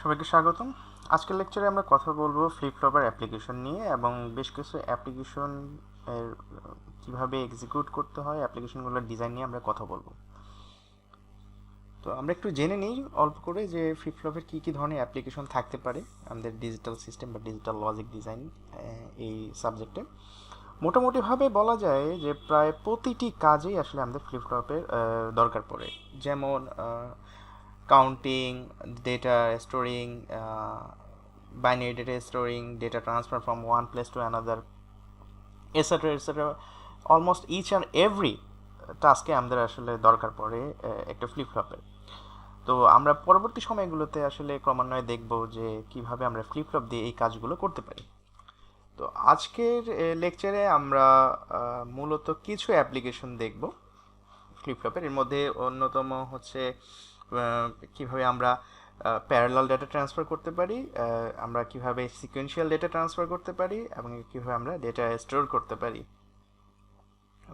সবাইকে স্বাগতম। আজকের লেকচারে আমরা কথা বলবো ফ্লিপ ফ্লপের অ্যাপ্লিকেশন নিয়ে এবং বেশ কিছু অ্যাপ্লিকেশন এর কিভাবে এক্সিকিউট করতে হয়, অ্যাপ্লিকেশনগুলোর ডিজাইন নিয়ে আমরা কথা বলবো। তো আমরা একটু জেনে নিই অল্প করে যে ফ্লিপ ফ্লপের কী কী ধরনের অ্যাপ্লিকেশন থাকতে পারে আমাদের ডিজিটাল সিস্টেম বা ডিজিটাল লজিক ডিজাইন এই সাবজেক্টে। মোটামুটিভাবে বলা যায় যে প্রায় প্রতিটি কাজেই আসলে আমাদের ফ্লিপ ফ্লপের দরকার পড়ে। যেমন counting, data storing, binary data storing, data transfer from one place to another, etc. etc. Almost each and every টাস্কে আমাদের আসলে দরকার পড়ে একটা ফ্লিপ ফ্লপের। তো আমরা পরবর্তী সময়গুলোতে আসলে ক্রমান্বয়ে দেখব যে কিভাবে আমরা ফ্লিপ ফ্লপ দিয়ে এই কাজগুলো করতে পারি। তো আজকের লেকচারে আমরা মূলত কিছু অ্যাপ্লিকেশন দেখব ফ্লিপ ফ্লপের। এর মধ্যে অন্যতম হচ্ছে কিভাবে আমরা প্যারালাল ডেটা ট্রান্সফার করতে পারি, আমরা কিভাবে সিকোয়েন্সিয়াল ডেটা ট্রান্সফার করতে পারি এবং কিভাবে আমরা ডেটা স্টোর করতে পারি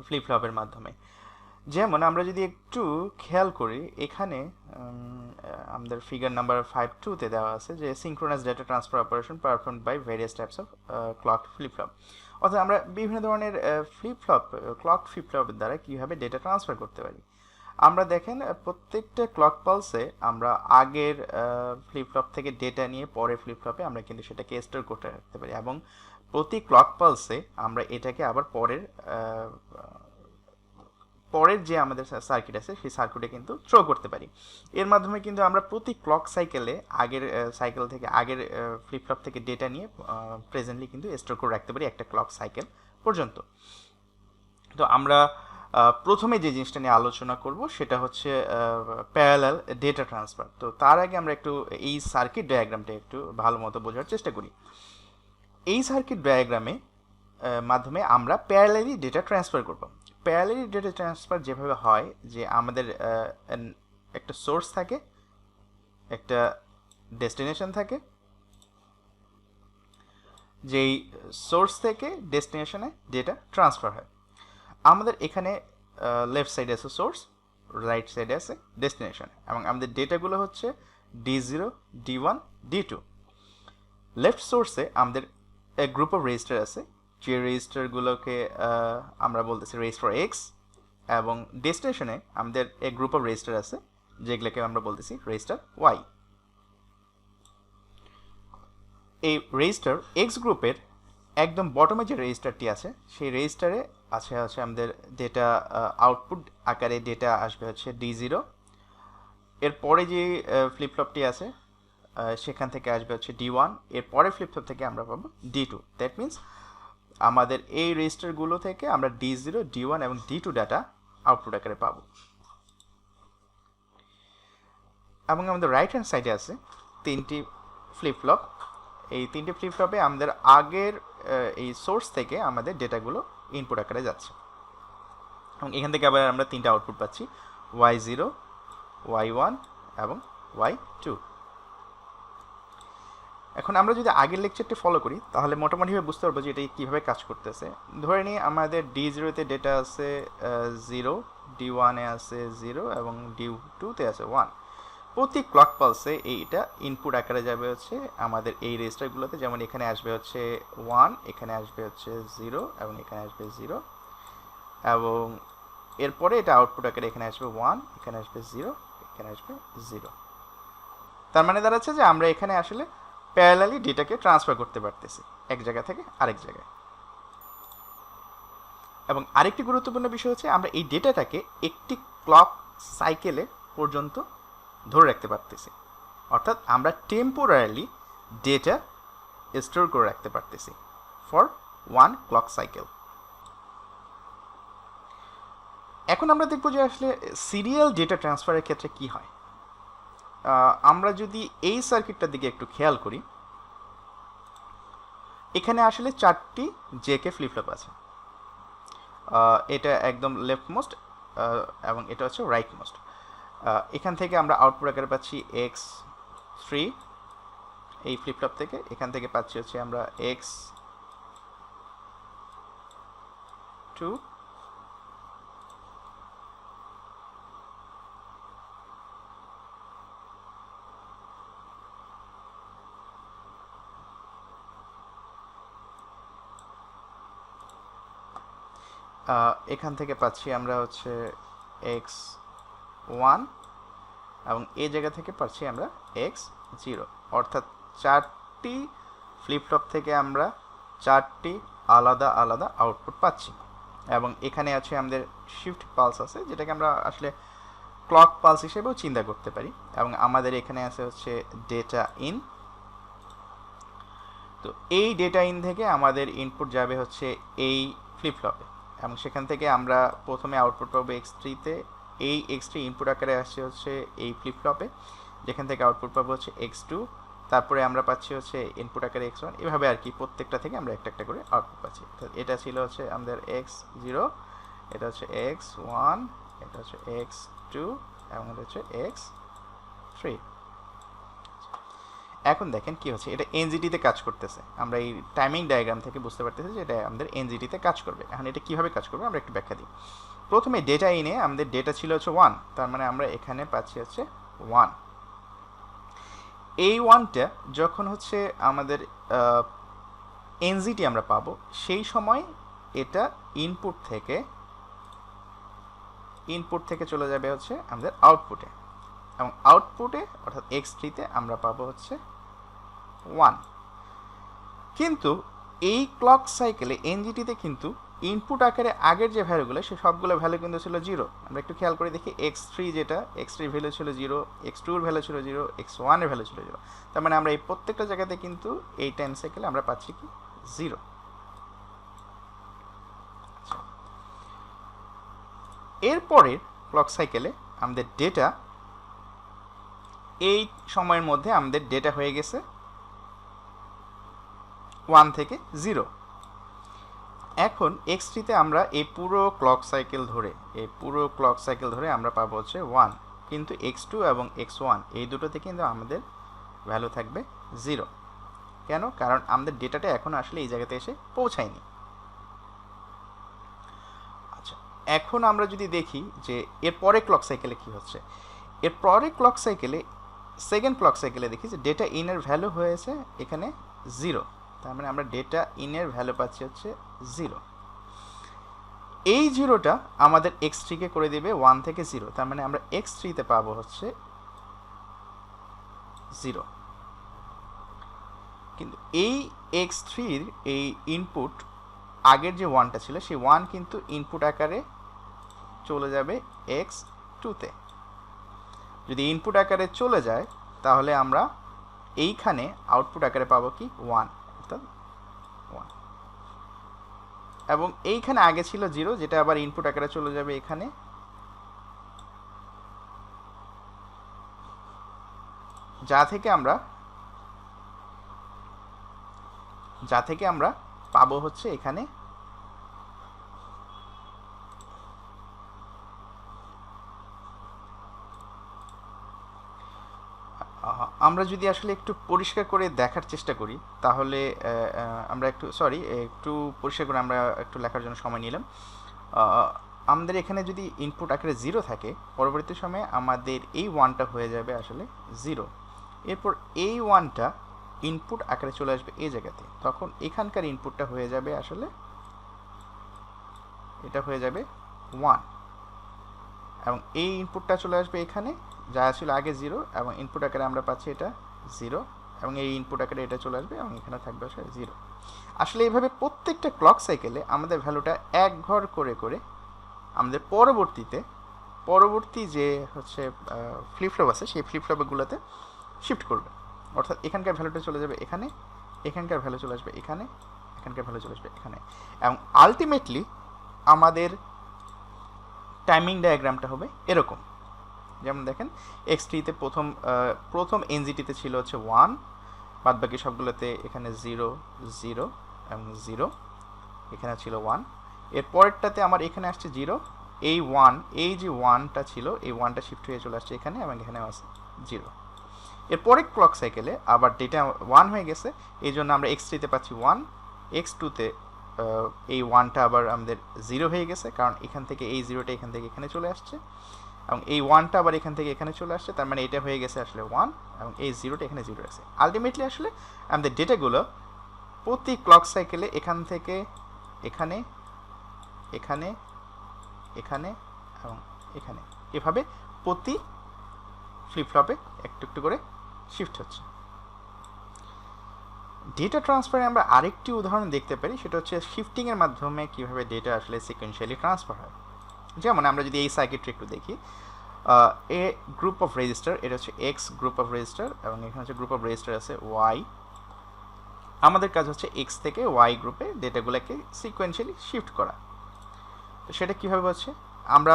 ফ্লিপ ফ্লপের মাধ্যমে। যেমন আমরা যদি একটু খেয়াল করি, এখানে আমাদের ফিগার নাম্বার 5.2-তে দেওয়া আছে যে synchronous data transfer operation perform by various types of clock flip flop. অর্থাৎ আমরা বিভিন্ন ধরনের ক্লক ফ্লিপ ফ্লপের দ্বারা কীভাবে ডেটা ট্রান্সফার করতে পারি। আমরা দেখেন প্রত্যেকটা ক্লক পালসে আমরা আগের ফ্লিপ ফ্লপ থেকে ডেটা নিয়ে পরের ফ্লিপ ফ্লপে আমরা কিন্তু সেটাকে স্টোর করতে রাখতে পারি এবং প্রতি ক্লক পালসে আমরা এটাকে আবার পরের যে আমাদের সার্কিট আছে সেই সার্কিটে কিন্তু থ্রো করতে পারি। এর মাধ্যমে কিন্তু আমরা প্রতি ক্লক সাইকেলে আগের সাইকেল থেকে আগের ফ্লিপ ফ্লপ থেকে ডেটা নিয়ে প্রেজেন্টলি কিন্তু স্টোর করে রাখতে পারি একটা ক্লক সাইকেল পর্যন্ত। তো আমরা প্রথমে যে জিনিসটা নিয়ে আলোচনা করব সেটা হচ্ছে প্যারালাল ডেটা ট্রান্সফার। তো তার আগে আমরা একটু এই সার্কিট ডায়াগ্রামটা একটু ভালো মতো বোঝার চেষ্টা করি। এই সার্কিট ডায়াগ্রামে মাধ্যমে আমরা প্যারালালি ডেটা ট্রান্সফার করব। প্যারালালি ডেটা ট্রান্সফার যেভাবে হয় যে আমাদের একটা সোর্স থাকে, একটা ডেস্টিনেশন থাকে, যেই সোর্স থেকে ডেস্টিনেশনে ডেটা ট্রান্সফার হয়। আমাদের এখানে লেফট সাইডে আছে সোর্স, রাইট সাইডে আছে ডেস্টিনেশন এবং আমাদের ডেটাগুলো হচ্ছে D0, D1, D2। লেফট সোর্সে আমাদের এক গ্রুপ অফ রেজিস্টার আছে, যে রেজিস্টারগুলোকে আমরা বলতেছি রেজিস্টার এক্স, এবং ডেস্টিনেশনে আমাদের এক গ্রুপ অফ রেজিস্টার আছে যেগুলোকে আমরা বলতেছি রেজিস্টার ওয়াই। এই রেজিস্টার এক্স গ্রুপের একদম বটমে যে রেজিস্টারটি আছে সেই রেজিস্টারে আছে আমাদের ডেটা আউটপুট আকারে ডেটা আসবে হচ্ছে D0। এরপরে যে ফ্লিপ ফ্লপটি আছে সেখান থেকে আসবে হচ্ছে D1। এরপরে ফ্লিপ ফ্লপ থেকে আমরা পাবো D2। দ্যাট মিনস আমাদের এই রেজিস্টারগুলো থেকে আমরা D0, D1 এবং D2 ডাটা আউটপুট আকারে পাবো। এবং আমাদের রাইট হ্যান্ড সাইডে আছে তিনটি ফ্লিপ ফ্লপ। এই তিনটি ফ্লিপ ফ্লপে আমাদের আগের এই সোর্স থেকে আমাদের ডেটাগুলো ইনপুট আকারে যাচ্ছে এবং এখান থেকে আবার আমরা তিনটা আউটপুট পাচ্ছি, Y0, Y1 এবং Y2। এখন আমরা যদি আগের লেকচারটি ফলো করি তাহলে মোটামুটিভাবে বুঝতে পারবো যে এটা কীভাবে কাজ করতেছে। ধরে নিই আমাদের D0-তে ডেটা আছে 0, D1-এ আছে 0 এবং D2-তে আছে 1। প্রতি ক্লক পালসে এইটা ইনপুট আকারে যাবে হচ্ছে আমাদের এই রেজিস্টারগুলোতে, যেমন এখানে আসবে হচ্ছে 1, এখানে আসবে হচ্ছে 0 এবং এখানে আসবে 0 এবং এরপরে এটা আউটপুট আকারে এখানে আসবে 1, এখানে আসবে 0, এখানে আসবে 0। তার মানে দাঁড়াচ্ছে যে আমরা এখানে আসলে প্যারালালি ডেটাকে ট্রান্সফার করতে পারতেছি এক জায়গা থেকে আরেক জায়গায়। এবং আরেকটি গুরুত্বপূর্ণ বিষয় হচ্ছে আমরা এই ডেটাটাকে একটি ক্লক সাইকেলে পর্যন্ত ধরে রাখতে পারতেছি, অর্থাৎ আমরা টেম্পোরারিলি ডেটা স্টোর করে রাখতে পারতেছি ফর ওয়ান ক্লক সাইকেল। এখন আমরা দেখব যে আসলে সিরিয়াল ডেটা ট্রান্সফারের ক্ষেত্রে কি হয়। আমরা যদি এই সার্কিটটার দিকে একটু খেয়াল করি, এখানে আসলে 4টি জেকে ফ্লিপ ফ্লপ আছে। এটা একদম লেফট মোস্ট এবং এটা হচ্ছে রাইট মোস্ট। এখান থেকে আমরা আউটপুট আকারে পাচ্ছি X3 এই ফ্লিপ ফ্লপ থেকে, এখান থেকে পাচ্ছি হচ্ছে আমরা X2, এখান থেকে পাচ্ছি আমরা হচ্ছে x1 এবং এই জায়গা থেকে পাচ্ছি আমরা x0, অর্থাৎ 4টি ফ্লিপ ফ্লপ থেকে আমরা 4টি আলাদা আলাদা আউটপুট পাচ্ছি। এবং এখানে আছে আমাদের শিফট পালস আছে, যেটাকে আমরা আসলে ক্লক পালস হিসেবেও চিন্তা করতে পারি। এবং আমাদের এখানে আছে হচ্ছে ডেটা ইন। তো এই ডেটা ইন থেকে আমাদের ইনপুট যাবে হচ্ছে এই ফ্লিপ ফ্লপে, এবং সেখান থেকে আমরা প্রথমে আউটপুট পাবো x3-তে। এই x3 ইনপুট আকারে আসছে হচ্ছে এই ফ্লিপ ফ্লপে, যেখান থেকে আউটপুট পাবো হচ্ছে x2, তারপরে আমরা পাচ্ছি হচ্ছে ইনপুট আকারে x1। এভাবে আর কি প্রত্যেকটা থেকে আমরা একটা একটা করে আউটপুট পাচ্ছি। তো এটা ছিল হচ্ছে আমাদের x0, এটা হচ্ছে x1, এটা হচ্ছে x2 এবং এটা হচ্ছে x3। এখন দেখেন কি হচ্ছে, এটা এনজিটিতে কাজ করতেছে। আমরা এই টাইমিং ডায়াগ্রাম থেকে বুঝতে পারতেছি যে এটা আমাদের এনজিটিতে কাজ করবে। এখন এটা কিভাবে কাজ করবে আমরা একটু ব্যাখ্যা দিই। প্রথমে ডেটা ইনে আমাদের ডেটা ছিল হচ্ছে 1, তার মানে আমরা এখানে পাচ্ছি হচ্ছে 1। এই 1টা যখন হচ্ছে আমাদের এনজিটি আমরা পাবো, সেই সময় এটা ইনপুট থেকে চলে যাবে হচ্ছে আমাদের আউটপুটে, এবং আউটপুটে অর্থাৎ x3-তে আমরা পাবো হচ্ছে 1। কিন্তু এই ক্লক সাইকেলে এনজিটিতে কিন্তু ইনপুট আকারে আগের যে ভ্যালুগুলো, সে সবগুলো ভ্যালু কিন্তু ছিল 0। আমরা একটু খেয়াল করে দেখি, x3 যেটা, x3 ভ্যালু ছিল 0, x2 এর ভ্যালু ছিল 0, x1 এর ভ্যালু ছিল 0। তার মানে আমরা এই প্রত্যেকটা জায়গাতে কিন্তু এই টাইম সাইকেলে আমরা পাচ্ছি কি 0। এরপরের ক্লক সাইকেলে আমাদের ডেটা, এই সময়ের মধ্যে আমাদের ডেটা হয়ে গেছে 1 থেকে 0। এখন x3-তে আমরা এই পুরো ক্লক সাইকেল ধরে আমরা পাবো হচ্ছে 1, কিন্তু x2 এবং x1 এই দুটোতে কিন্তু আমাদের ভ্যালু থাকবে 0। কেন? কারণ আমাদের ডেটাটা এখন আসলে এই জায়গাতে এসে পৌঁছায়নি। আচ্ছা, এখন আমরা যদি দেখি যে এর পরে ক্লক সাইকেলে কি হচ্ছে, এর পরে ক্লক সাইকেলে, সেকেন্ড ক্লক সাইকেলে দেখি যে ডেটা ইনের ভ্যালু হয়েছে এখানে 0। তার মানে আমরা ডেটা ইনের ভ্যালু পাচ্ছি হচ্ছে 0। এই 0টা আমাদের x3-কে করে দেবে 1 থেকে 0, তার মানে আমরা x3-তে পাবো হচ্ছে 0। কিন্তু এই x3-র এই ইনপুট আগের যে 1টা ছিল, সেই 1 কিন্তু ইনপুট আকারে চলে যাবে x2-তে। যদি ইনপুট আকারে চলে যায়, তাহলে আমরা এইখানে আউটপুট আকারে পাবো কি 1, অর্থাৎ 1। এবং এইখানে আগে ছিল 0, যেটা আবার ইনপুট আকারে চলে যাবে এখানে, যা থেকে আমরা পাবো হচ্ছে এখানে আমরা যদি আসলে একটু পরিষ্কার করে দেখার চেষ্টা করি, তাহলে আমরা একটু পরিষ্কার করে আমরা একটু লেখার জন্য সময় নিলাম। আমাদের এখানে যদি ইনপুট আকারে 0 থাকে, পরবর্তী সময়ে আমাদের এই 1টা হয়ে যাবে আসলে 0। এরপর এই 1টা ইনপুট আকারে চলে আসবে এই জায়গাতে, তখন এখানকার ইনপুটটা হয়ে যাবে আসলে, এটা হয়ে যাবে 1, এবং এই ইনপুটটা চলে আসবে এখানে, যা ছিল আগে 0, এবং ইনপুট আকারে আমরা পাচ্ছি এটা 0, এবং এই ইনপুট আকারে এটা চলে আসবে এবং এখানে থাকবে আসলে 0। আসলে এইভাবে প্রত্যেকটা ক্লক সাইকেলে আমাদের ভ্যালুটা এক ঘর করে করে আমাদের পরবর্তী যে হচ্ছে ফ্লিপ ফ্লপ আছে, সেই ফ্লিপ ফ্লপগুলোতে শিফট করবে। অর্থাৎ এখানকার ভ্যালুটা চলে যাবে এখানে, এখানকার ভ্যালু চলে আসবে এখানে, এখানকার ভ্যালু চলে আসবে এখানে, এবং আলটিমেটলি আমাদের টাইমিং ডায়াগ্রামটা হবে এরকম। যেমন দেখেন, x3-তে প্রথম এনজিটিতে ছিল হচ্ছে 1, বাদ বাকি সবগুলোতে এখানে 0 0 এবং 0, এখানে ছিল 1। এর পরেরটাতে আমার এখানে আসছে 0, এই যে 1টা ছিল, এই 1টা শিফট হয়ে চলে আসছে এখানে, এবং এখানে আছে 0। এরপরে ক্লক সাইকেলে আবার ডেটা 1 হয়ে গেছে, এই জন্য আমরা x3-তে পাচ্ছি 1, x2-তে এই 1টা আবার আমাদের 0 হয়ে গেছে, কারণ এখান থেকে এই 0টা এখান থেকে এখানে চলে আসছে, এবং এই 1টা আবার এখান থেকে এখানে চলে আসছে, তার মানে এটা হয়ে গেছে আসলে 1, এবং এই 0টা এখানে 0 আছে। আলটিমেটলি আসলে আমাদের ডেটাগুলো প্রতি ক্লক সাইকেলে এখান থেকে এখানে এখানে, এখানে এবং এখানে, এভাবে প্রতি ফ্লিপ ফ্লপে একটু একটু করে শিফট হচ্ছে। ডেটা ট্রান্সফারে আমরা আরেকটি উদাহরণ দেখতে পারি, সেটা হচ্ছে শিফটিংয়ের মাধ্যমে কীভাবে ডেটা আসলে সিকোয়েন্সিয়ালি ট্রান্সফার হয়। যেমন আমরা যদি এই সার্কিটটা একটু দেখি, এ গ্রুপ অফ রেজিস্টার, এটা হচ্ছে এক্স গ্রুপ অফ রেজিস্টার, এবং এখানে হচ্ছে গ্রুপ অফ রেজিস্টার আছে ওয়াই। আমাদের কাজ হচ্ছে এক্স থেকে ওয়াই গ্রুপে ডেটাগুলোকে সিকোয়েন্সিয়ালি শিফট করা। তো সেটা কীভাবে হচ্ছে, আমরা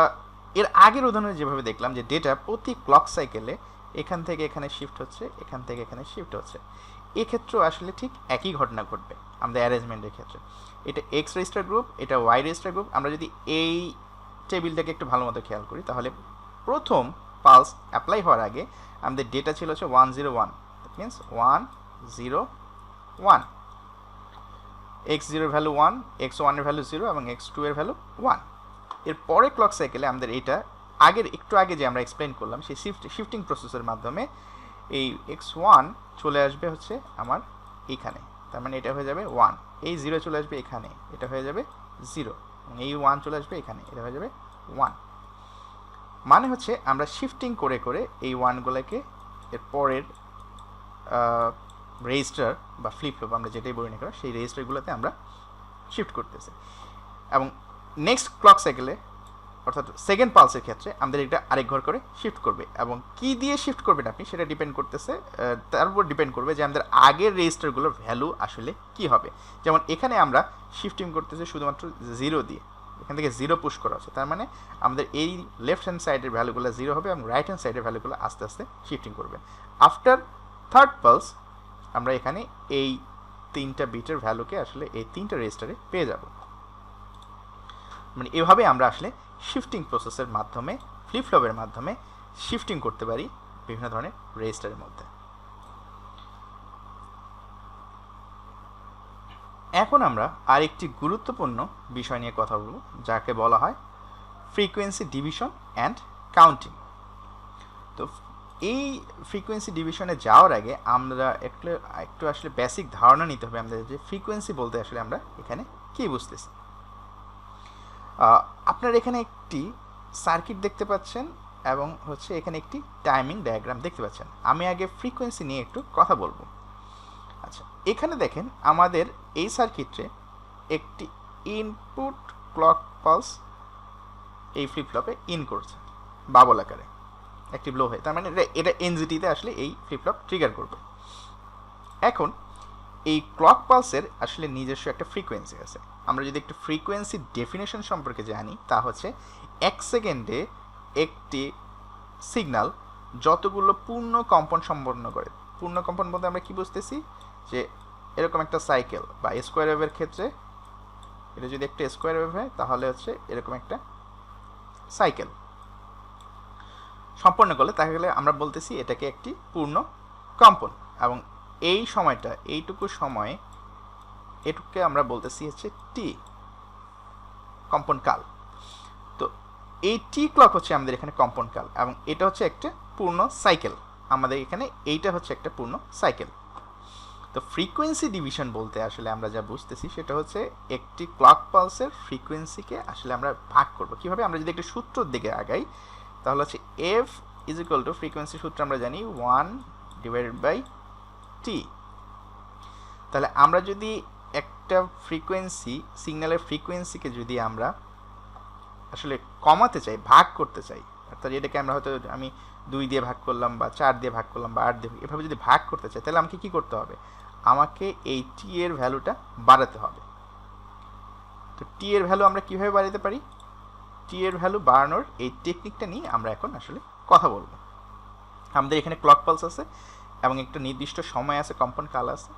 এর আগের উদাহরণে যেভাবে দেখলাম যে ডেটা প্রতি ক্লক সাইকেলে এখান থেকে এখানে শিফট হচ্ছে, এখান থেকে এখানে শিফট হচ্ছে, এক্ষেত্রেও আসলে ঠিক একই ঘটনা ঘটবে আমাদের অ্যারেঞ্জমেন্টের ক্ষেত্রে। এটা এক্স রেজিস্টার গ্রুপ, এটা ওয়াই রেজিস্টার গ্রুপ। আমরা যদি এই টেবিলটাকে একটু ভালো মতো খেয়াল করি, তাহলে প্রথম পালস অ্যাপ্লাই হওয়ার আগে আমাদের ডেটা ছিল হচ্ছে 101, দ্যাট মিনস 101, x0 এর ভ্যালু 1, x1 এর ভ্যালু 0 এবং x2 এর ভ্যালু 1। এর পরে ক্লক সাইকেলে আমাদের এটা একটু আগে যে আমরা এক্সপ্লেন করলাম সেই শিফটিং প্রসেসের মাধ্যমে এই x1 চলে আসবে হচ্ছে আমার এখানে, তার মানে এটা হয়ে যাবে 1, এই 0 চলে আসবে এখানে, এটা হয়ে যাবে 0, এবং এই 1 চলে আসবে এখানে, এটা হয়ে যাবে 1। মানে হচ্ছে আমরা শিফটিং করে করে এই 1গুলোকে এর পরের রেজিস্টার বা ফ্লিপ ফ্লপ আমরা যেটাই বলি না কেন সেই রেজিস্টারগুলোতে আমরা শিফট করতেছি, এবং নেক্সট ক্লক সাইকেলে অর্থাৎ সেকেন্ড পালসের ক্ষেত্রে আমাদের এটা আরেক ঘর করে শিফট করবে। এবং কি দিয়ে শিফট করবেন আপনি সেটা ডিপেন্ড করতেছে, তার উপর ডিপেন্ড করবে যে আমাদের আগের রেজিস্টারগুলোর ভ্যালু আসলে কি হবে। যেমন এখানে আমরা শিফটিং করতেছি শুধুমাত্র 0 দিয়ে, এখান থেকে 0 পুশ করা হচ্ছে, তার মানে আমাদের এই লেফট হ্যান্ড সাইডের ভ্যালুগুলো 0 হবে এবং রাইট হ্যান্ড সাইডের ভ্যালুগুলো আস্তে আস্তে শিফটিং করবে। আফটার থার্ড পালস আমরা এখানে এই 3টা বিটের ভ্যালুকে আসলে এই 3টা রেজিস্টারে পেয়ে যাব। মানে এভাবে আমরা আসলে শিফটিং প্রসেসের মাধ্যমে ফ্লিপ ফ্লপের মাধ্যমে শিফটিং করতে পারি বিভিন্ন ধরনের রেজিস্টারের মধ্যে। এখন আমরা আরেকটি গুরুত্বপূর্ণ বিষয় নিয়ে কথা বলব, যাকে বলা হয় ফ্রিকোয়েন্সি ডিভিশন অ্যান্ড কাউন্টিং। তো এই ফ্রিকোয়েন্সি ডিভিশনে যাওয়ার আগে আমরা একটু আসলে বেসিক ধারণা নিতে হবে আমাদের, যে ফ্রিকোয়েন্সি বলতে আসলে আমরা এখানে কী বুঝতেছি। আপনারা এখানে একটি সার্কিট দেখতে পাচ্ছেন এবং হচ্ছে এখানে একটি টাইমিং ডায়াগ্রাম দেখতে পাচ্ছেন। আমি আগে ফ্রিকোয়েন্সি নিয়ে একটু কথা বলবো। আচ্ছা, এখানে দেখেন আমাদের এই সার্কিটে একটি ইনপুট ক্লক পালস এই ফ্লিপ ফ্লপে ইন করছে বাবল আকারে একটি ব্লো হয়ে, তার মানে এটা এনজিটিতে আসলে এই ফ্লিপ ফ্লপ ট্রিগার করবে। এখন এই ক্লক পালসের আসলে নিজস্ব একটা ফ্রিকোয়েন্সি আছে। আমরা যদি একটু ফ্রিকোয়েন্সি ডেফিনেশন সম্পর্কে জানি, তা হচ্ছে 1 সেকেন্ডে একটি সিগন্যাল যতগুলো পূর্ণ কম্পন সম্পন্ন করে। পূর্ণ কম্পন বলতে আমরা কি বুঝতেছি, যে এরকম একটা সাইকেল বা স্কোয়ার ওয়েভের ক্ষেত্রে এটা যদি একটা স্কোয়ার ওয়েভ হয় তাহলে হচ্ছে এরকম একটা সাইকেল সম্পন্ন করলে তাহলে আমরা বলতেছি এটাকে একটি পূর্ণ কম্পন। এবং এই সময়টা, এইটুকু সময়ে এটুকুকে আমরা বলতেছি হচ্ছে টি, কম্পন কাল। তো এই টি ক্লক হচ্ছে আমাদের এখানে কম্পন কাল, এবং এটা হচ্ছে একটা পূর্ণ সাইকেল। আমাদের এখানে এইটা হচ্ছে একটা পূর্ণ সাইকেল। তো ফ্রিকোয়েন্সি ডিভিশন বলতে আসলে আমরা যা বুঝতেছি সেটা হচ্ছে একটি ক্লক পালসের ফ্রিকোয়েন্সিকে আসলে আমরা ভাগ করব কিভাবে। আমরা যদি একটা সূত্রের দিকে আগাই তাহলে হচ্ছে F is equal to, frequency সূত্র আমরা জানি 1/t। তাহলে আমরা যদি একটা ফ্রিকোয়েন্সি, সিগন্যালের ফ্রিকোয়েন্সিকে যদি আমরা আসলে কমাতে চাই, ভাগ করতে চাই, অর্থাৎ এটাকে আমরা হয়তো আমি 2 দিয়ে ভাগ করলাম বা 4 দিয়ে ভাগ করলাম বা 8 দিয়ে, এভাবে যদি ভাগ করতে চাই তাহলে আমাকে কী করতে হবে, আমাকে এই টি এর ভ্যালুটা বাড়াতে হবে। তো টি এর ভ্যালু আমরা কীভাবে বাড়াতে পারি, টি এর ভ্যালু বাড়ানোর এই টেকনিকটা নিয়ে আমরা এখন আসলে কথা বলবো। আমাদের এখানে ক্লক পালস আছে এবং একটা নির্দিষ্ট সময় আছে, কম্পন কাল আছে,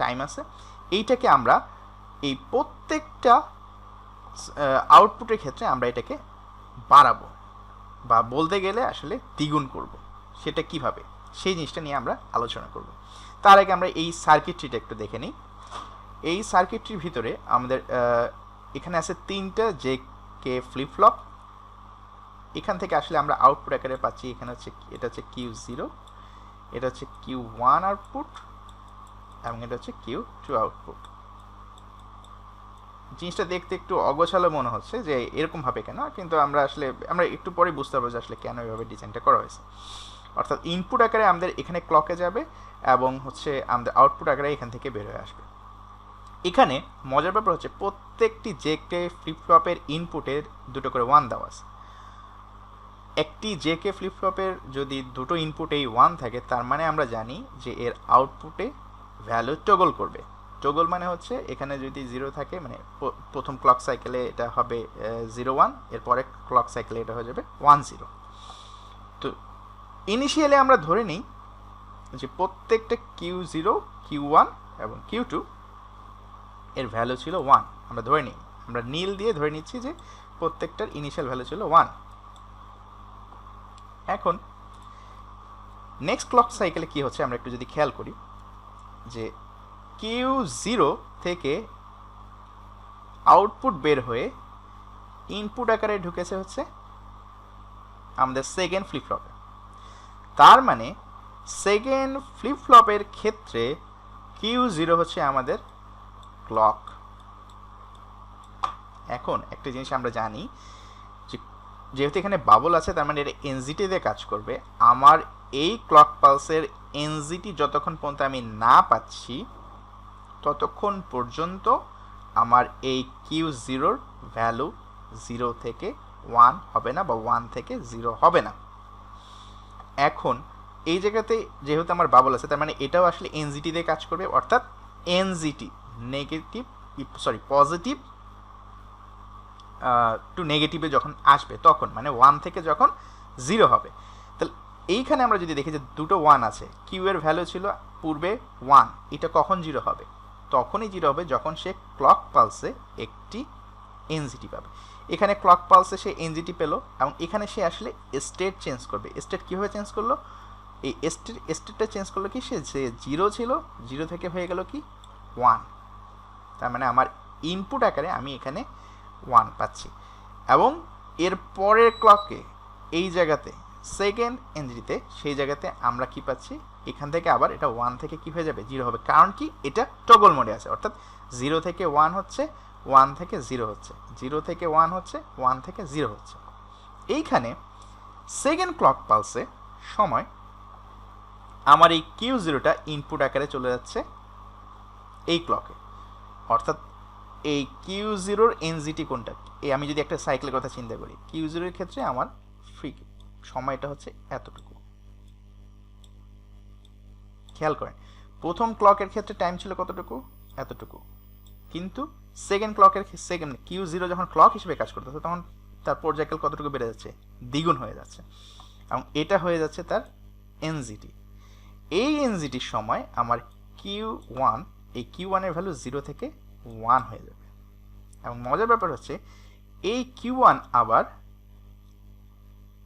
টাইম আছে। এইটাকে আমরা এই প্রত্যেকটা আউটপুটের ক্ষেত্রে আমরা এটাকে বাড়াবো বা বলতে গেলে আসলে দ্বিগুণ করব। সেটা কিভাবে, সেই জিনিসটা নিয়ে আমরা আলোচনা করব। তার আগে আমরা এই সার্কিটটিটা একটু দেখে নিই। এই সার্কিটটির ভিতরে আমাদের এখানে আছে 3টা জেকে ফ্লিপ ফ্লপ। এখান থেকে আসলে আমরা আউটপুট আকারে পাচ্ছি, এখানে হচ্ছে এটা হচ্ছে Q0, এটা হচ্ছে Q1 আউটপুট এবং এটা হচ্ছে Q2 আউটপুট। জিনিসটা দেখতে একটু অগোছালো মনে হচ্ছে যে এরকমভাবে কেন, কিন্তু আমরা একটু পরে বুঝতে পারবো যে আসলে কেন এভাবে ডিজাইনটা করা হয়েছে। অর্থাৎ ইনপুট আকারে আমাদের এখানে ক্লকে যাবে এবং হচ্ছে আমাদের আউটপুট আকারে এখান থেকে বের হয়ে আসবে। এখানে মজার ব্যাপার হচ্ছে প্রত্যেকটি জেকে ফ্লিপ ফ্লপের ইনপুটের দুটো করে 1 দেওয়া আছে। একটি জেকে ফ্লিপ ফ্লপের যদি দুটো ইনপুটেই 1 থাকে, তার মানে আমরা জানি যে এর আউটপুটে ভ্যালু টগল করবে। টগল মানে হচ্ছে এখানে যদি 0 থাকে, মানে প্রথম ক্লক সাইকেলে এটা হবে 0 1, এরপরে ক্লক সাইকেলে এটা হয়ে যাবে 1 0। তো ইনিশিয়ালি আমরা ধরে নিই যে প্রত্যেকটা Q0 Q1 এবং Q2 এর ভ্যালু ছিল 1। আমরা ধরে নিই, আমরা নীল দিয়ে ধরে নিচ্ছি যে প্রত্যেকটার ইনিশিয়াল ভ্যালু ছিল 1। এখন নেক্সট ক্লক সাইকেলে কি হচ্ছে আমরা একটু যদি খেয়াল করি, যে Q0 থেকে আউটপুট বের হয়ে ইনপুট আকারে ঢুকেছে হচ্ছে আমাদের সেকেন্ড ফ্লিপ ফ্লপে। তার মানে সেকেন্ড ফ্লিপ ফ্লপের ক্ষেত্রে Q0 হচ্ছে আমাদের ক্লক। এখন একটা জিনিস আমরা জানি যে যেহেতু এখানে বাবল আছে, তার মানে এটা এনজিটি দিয়ে কাজ করবে। আমার এই ক্লক পালসের এনজিটি যতক্ষণ পর্যন্ত আমি না পাচ্ছি, ততক্ষণ পর্যন্ত আমার এই Q0 ভ্যালু 0 থেকে 1 হবে না, বা 1 থেকে 0 হবে না। এখন এই জায়গাতে যেহেতু আমার বাবল আছে, তার মানে এটাও আসলে এনজিটি দিয়ে কাজ করবে। অর্থাৎ এনজিটি পজিটিভ টু নেগেটিভে যখন আসবে, তখন মানে 1 থেকে যখন 0 হবে, তাহলে এইখানে আমরা যদি দেখি যে দুটো 1 আছে, কিউ এর ভ্যালু ছিল পূর্বে 1, এটা কখন 0 হবে? তখনই 0 হবে যখন সে ক্লক পালসে একটি এনজিটি পাবে। এখানে ক্লক পালসে সে এনজিটি পেল, এবং এখানে সে আসলে স্টেট চেঞ্জ করবে। স্টেট কীভাবে চেঞ্জ করলো? এই স্টেটটা চেঞ্জ করলো কি, সে 0 ছিল, 0 থেকে হয়ে গেল কি 1। তার মানে আমার ইনপুট আকারে আমি এখানে 1 পাচ্ছি। এবং এর পরের ক্লকে এই জায়গাতে সেকেন্ড এনজিটিতে, সেই জায়গাতে আমরা কি পাচ্ছি, এখান থেকে আবার এটা 1 থেকে কি হয়ে যাবে, 0 হবে। কারণ কি, এটা টগল মোডে আছে। অর্থাৎ 0 থেকে 1 হচ্ছে, 1 থেকে 0 হচ্ছে, 0 থেকে 1 হচ্ছে, 1 থেকে 0 হচ্ছে। এইখানে সেকেন্ড ক্লক পালসে সময় আমার এই Q0টা ইনপুট আকারে চলে যাচ্ছে এই ক্লকে। অর্থাৎ এই Q0 এনজিটি কোনটা? এই আমি যদি একটা সাইকেলের কথা চিন্তা করি, Q0 এর ক্ষেত্রে আমার ফ্রি সময়টা হচ্ছে এতটুকু। খেয়াল করেন, প্রথম ক্লকের ক্ষেত্রে টাইম ছিল কতটুকু? এতটুকু। কিন্তু সেকেন্ড ক্লকের Q0 যখন ক্লক হিসেবে কাজ করতেছে, তখন তার পর্যায়কাল কতটুকু বেড়ে যাচ্ছে? দ্বিগুণ হয়ে যাচ্ছে। এবং এটা হয়ে যাচ্ছে তার এনজিটি। এই এনজিটির সময় আমার Q1, এই Q1 এর ভ্যালু 0 থেকে 1 হয়ে যাবে। এবং মজার ব্যাপার হচ্ছে এই Q1 আবার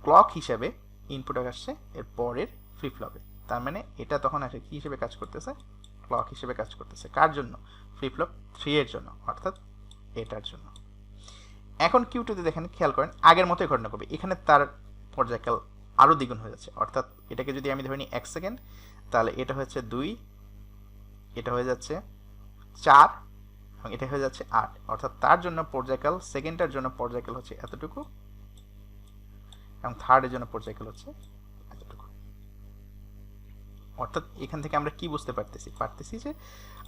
ক্লক হিসেবে ইনপুট আসছে এর পরের ফ্লিপ ফ্লপে। তার মানে এটা তখন আসলে কি হিসেবে কাজ করতেছে? ক্লক হিসেবে কাজ করতেছে। কার জন্য? ফ্লিপ ফ্লপ 3 এর জন্য, অর্থাৎ এটার জন্য। এখন Q2তে দেখেন, খেয়াল করেন, আগের মতোই ঘটনা করবে। এখানে তার পর্যায়কাল আরও দ্বিগুণ হয়ে যাচ্ছে। অর্থাৎ এটাকে যদি আমি ধরে নিই 1 সেকেন্ড, তাহলে এটা হচ্ছে 2, এটা হয়ে যাচ্ছে 4, এবং এটা হয়ে যাচ্ছে 8। অর্থাৎ তার জন্য পর্যায়কাল, সেকেন্ডটার জন্য পর্যায়কাল হচ্ছে এতটুকু, এবং থার্ডের জন্য পর্যায়কাল হচ্ছে এতটুকু। অর্থাৎ এখান থেকে আমরা কি বুঝতে পারতেছি যে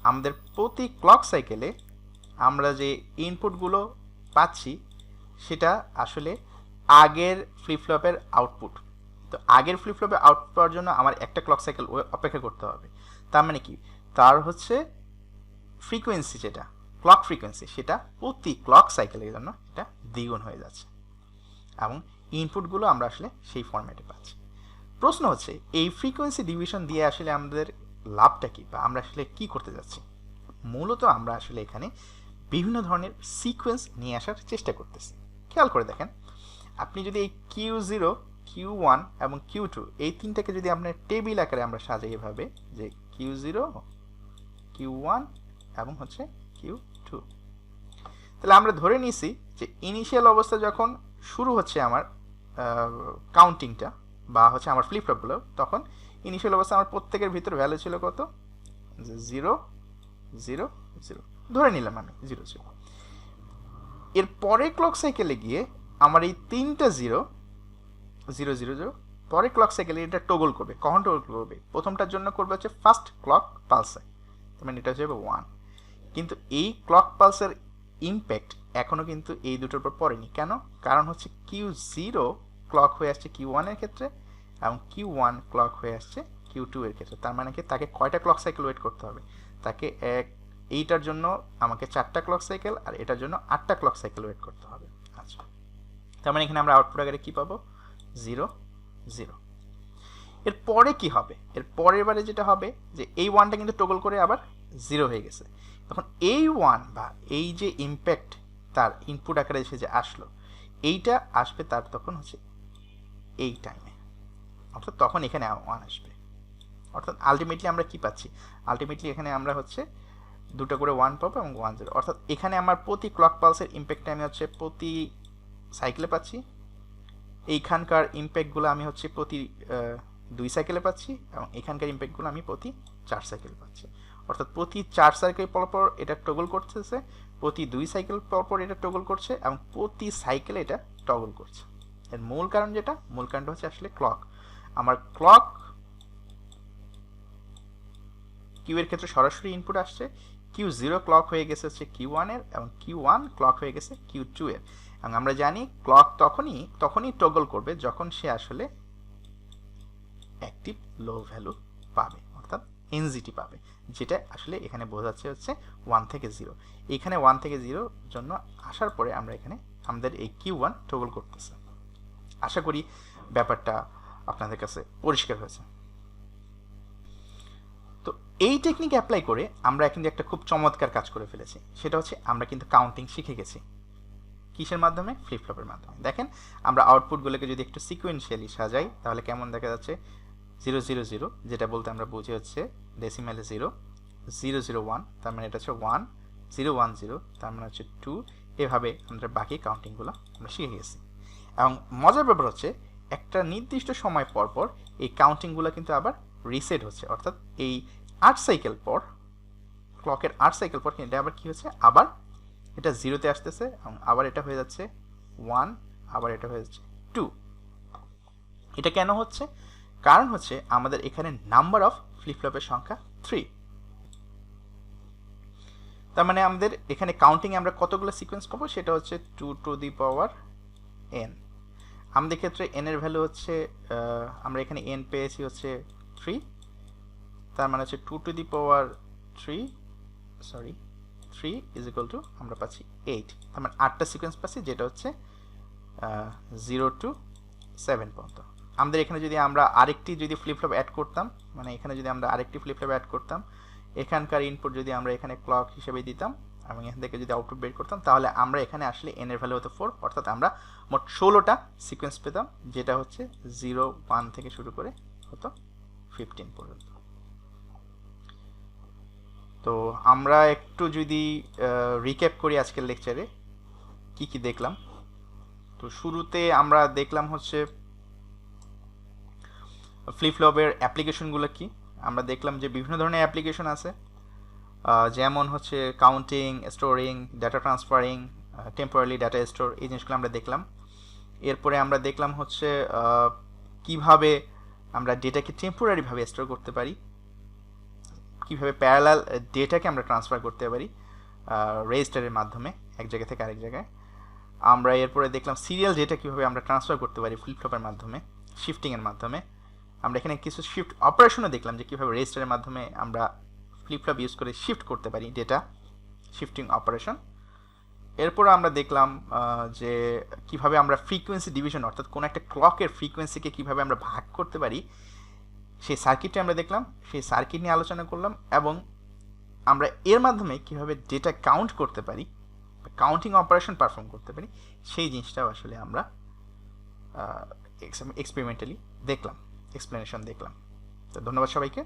আমাদের প্রতি ক্লক সাইকেলে আমরা যে ইনপুটগুলো পাচ্ছি, সেটা আসলে আগের ফ্লিপ ফ্লপের আউটপুট। তো আগের ফ্লিপ ফ্লপের আউটপুট পাওয়ার জন্য আমার একটা ক্লক সাইকেল অপেক্ষা করতে হবে। তার মানে কি, তার হচ্ছে ফ্রিকোয়েন্সি, যেটা ক্লক ফ্রিকোয়েন্সি, সেটা প্রতি ক্লক সাইকেলের জন্য এটা দ্বিগুণ হয়ে যাচ্ছে, এবং ইনপুটগুলো আমরা আসলে সেই ফরম্যাটে পাচ্ছি। প্রশ্ন হচ্ছে, এই ফ্রিকোয়েন্সি ডিভিশন দিয়ে আসলে আমাদের লাভটা কি, বা আমরা আসলে কি করতে যাচ্ছি? মূলত আমরা আসলে এখানে বিভিন্ন ধরনের সিকোয়েন্স নিয়ে আসার চেষ্টা করতেছি। খেয়াল করে দেখেন, আপনি যদি এই Q0, Q1 এবং Q2 এই তিনটাকে যদি আপনার টেবিল আকারে আমরা সাজাই এভাবে, যে Q0, Q1 এবং হচ্ছে Q2, তাহলে আমরা ধরে নিয়েছি যে ইনিশিয়াল অবস্থা যখন শুরু হচ্ছে আমার কাউন্টিংটা, বা হচ্ছে আমার ফ্লিপ ফ্লপগুলো, তখন ইনিশিয়াল অবস্থা আমার প্রত্যেকের ভিতর ভ্যালু ছিল কত? 0 0 0, ধরে নিলাম আমি 0 ছিল। এর পরে ক্লক সাইকেলে গিয়ে আমার এই 3টা 0 0 0 0 পরে ক্লক সাইকেলে এটা টগল করবে। কখন টগল করবে? প্রথমটার জন্য করবে হচ্ছে ফার্স্ট ক্লক পালসে, তার মানে এটা হচ্ছে 1। কিন্তু এই ক্লক পালসের ইম্প্যাক্ট এখনও কিন্তু এই দুটোর উপর পড়েনি। কেন? কারণ হচ্ছে Q0 ক্লক হয়ে আসছে Q1 এর ক্ষেত্রে এবং Q1 ক্লক হয়ে আসছে Q2 এর ক্ষেত্রে। তার মানে কি তাকে কয়টা ক্লক সাইকেল ওয়েট করতে হবে? তাকে এইটার জন্য আমাকে 4টা ক্লক সাইকেল আর এটার জন্য 8টা ক্লক সাইকেল ওয়েট করতে হবে। আচ্ছা, তার মানে এখানে আমরা আউটপুট আকারে কি পাবো? 0 0। এর পরে কি হবে? এর পরের বারে যেটা হবে যে এই 1টা কিন্তু টগল করে আবার 0 হয়ে গেছে। তখন এই 1 বা এই যে ইম্প্যাক্ট তার ইনপুট আকারে এসে যে আসলো, এইটা আসবে তার তখন হচ্ছে এই টাইমে, অর্থাৎ তখন এখানে 1 আসবে। অর্থাৎ আলটিমেটলি আমরা কি পাচ্ছি? আলটিমেটলি এখানে আমরা হচ্ছে দুটো করে 1 পাবো এবং 1 0। অর্থাৎ এখানে আমার প্রতি ক্লক পালসের ইম্প্যাক্ট আমি হচ্ছে প্রতি সাইকেলে পাচ্ছি। এইখানকার ইম্প্যাক্টগুলো আমি হচ্ছে প্রতি 2 সাইকেলে পাচ্ছি এবং এখানকার ইম্প্যাক্টগুলো আমি প্রতি 4 সাইকেলে পাচ্ছি। অর্থাৎ প্রতি 4 সাইকেল পরপর এটা টগল করতেছে, প্রতি 2 সাইকেল পরপর এটা টগল করছে এবং প্রতি সাইকেলে এটা টগল করছে। এর মূল কারণ যেটা, মূল কারণটা হচ্ছে আসলে ক্লক। আমার ক্লক কিউ এর ক্ষেত্রে সরাসরি ইনপুট আসছে, Q0 ক্লক হয়ে গেছে হচ্ছে Q1 এর এবং Q1 ক্লক হয়ে গেছে Q2 এর। এবং আমরা জানি ক্লক তখনই টগল করবে যখন সে আসলে অ্যাক্টিভ লো ভ্যালু পাবে, অর্থাৎ এনজিটি পাবে, যেটা আসলে এখানে বোঝাচ্ছে হচ্ছে 1 থেকে 0। এখানে 1 থেকে 0 জন্য আসার পরে আমরা এখানে আমাদের এই Q1 টগল করতেছে। আশা করি ব্যাপারটা আপনাদের কাছে পরিষ্কার হয়েছে। তো এই টেকনিক অ্যাপ্লাই করে আমরা কিন্তু একটা খুব চমৎকার কাজ করে ফেলেছি। সেটা হচ্ছে আমরা কিন্তু কাউন্টিং শিখে গেছি। কিসের মাধ্যমে? ফ্লিপ ফ্লপের মাধ্যমে। দেখেন আমরা আউটপুটগুলোকে যদি একটু সিকোয়েন্সিয়ালি সাজাই তাহলে কেমন দেখা যাচ্ছে? 0 0 0, যেটা বলতে আমরা বুঝি হচ্ছে ডেসিমেলে 0, 0 0 1, তার মানে এটা হচ্ছে 1, 0 1 0, তার মানে হচ্ছে 2। এভাবে আমরা বাকি কাউন্টিংগুলো আমরা শিখে গেছি। এবং মজার ব্যাপার হচ্ছে একটা নির্দিষ্ট সময় পর পর এই কাউন্টিংগুলো কিন্তু আবার রিসেট হচ্ছে। অর্থাৎ এই 8 সাইকেল পর, ক্লকের 8 সাইকেল পর এটা আবার কি হচ্ছে? আবার এটা 0-তে আসতেছে এবং আবার এটা হয়ে যাচ্ছে 1, আবার এটা হয়ে যাচ্ছে 2। এটা কেন হচ্ছে? কারণ হচ্ছে আমাদের এখানে নাম্বার অফ ফ্লিপ ফ্লপের সংখ্যা 3। তার মানে আমাদের এখানে কাউন্টিং আমরা কতগুলো সিকোয়েন্স পাবো? সেটা হচ্ছে 2 টু দি পাওয়ার n। আমাদের ক্ষেত্রে n এর ভ্যালু হচ্ছে আমরা এখানে n পেয়েছি হচ্ছে 3, তার মানে হচ্ছে 2 to the power 3 is equal to আমরা পাচ্ছি 8। তার মানে 8টা সিকোয়েন্স পাচ্ছি, যেটা হচ্ছে 0 টু 7 পর্যন্ত। আমাদের এখানে যদি আমরা আরেকটি যদি ফ্লিপ ফ্লপ অ্যাড করতাম, মানে এখানে যদি আমরা আরেকটি ফ্লিপ ফ্লপ অ্যাড করতাম, এখানকার ইনপুট যদি আমরা এখানে ক্লক হিসেবে দিতাম এবং এখান থেকে যদি আউটপুট বের করতাম, তাহলে আমরা এখানে আসলে n এর ভ্যালু হতো 4। অর্থাৎ আমরা মোট 16টা সিকোয়েন্স পেতাম, যেটা হচ্ছে 0 1 থেকে শুরু করে হতো 15 পর্যন্ত। তো আমরা একটু যদি রিক্যাপ করি আজকের লেকচারে কি কি দেখলাম। তো শুরুতে আমরা দেখলাম হচ্ছে ফ্লিপ ফ্লপের অ্যাপ্লিকেশনগুলো কি। আমরা দেখলাম যে বিভিন্ন ধরনের অ্যাপ্লিকেশন আছে, যেমন হচ্ছে counting, storing, data transferring, temporary data store, এই জিনিসগুলো আমরা দেখলাম। এরপরে আমরা দেখলাম হচ্ছে কিভাবে আমরা ডেটাকে টেম্পোরারিভাবে স্টোর করতে পারি, কিভাবে প্যারালাল ডেটাকে আমরা ট্রান্সফার করতে পারি রেজিস্টারের মাধ্যমে এক জায়গা থেকে আরেক জায়গায়। আমরা এরপরে দেখলাম সিরিয়াল ডেটা কীভাবে আমরা ট্রান্সফার করতে পারি ফ্লিপ ফ্লপের মাধ্যমে, শিফটিংয়ের মাধ্যমে। আমরা এখানে কিছু শিফট অপারেশনও দেখলাম যে কীভাবে রেজিস্টারের মাধ্যমে আমরা ফ্লিপ ফ্লপ ইউজ করে শিফট করতে পারি ডেটা, শিফটিং অপারেশন। এরপর আমরা দেখলাম যে কিভাবে আমরা ফ্রিকোয়েন্সি ডিভিশন, অর্থাৎ কোনো একটা ক্লকের ফ্রিকোয়েন্সিকে কিভাবে আমরা ভাগ করতে পারি, সেই সার্কিটটি আমরা দেখলাম, সেই সার্কিট নিয়ে আলোচনা করলাম। এবং আমরা এর মাধ্যমে কিভাবে ডেটা কাউন্ট করতে পারি, কাউন্টিং অপারেশন পারফর্ম করতে পারি, সেই জিনিসটাও আসলে আমরা এক্সপেরিমেন্টালি দেখলাম, এক্সপ্লেনেশন দেখলাম। তো ধন্যবাদ সবাইকে।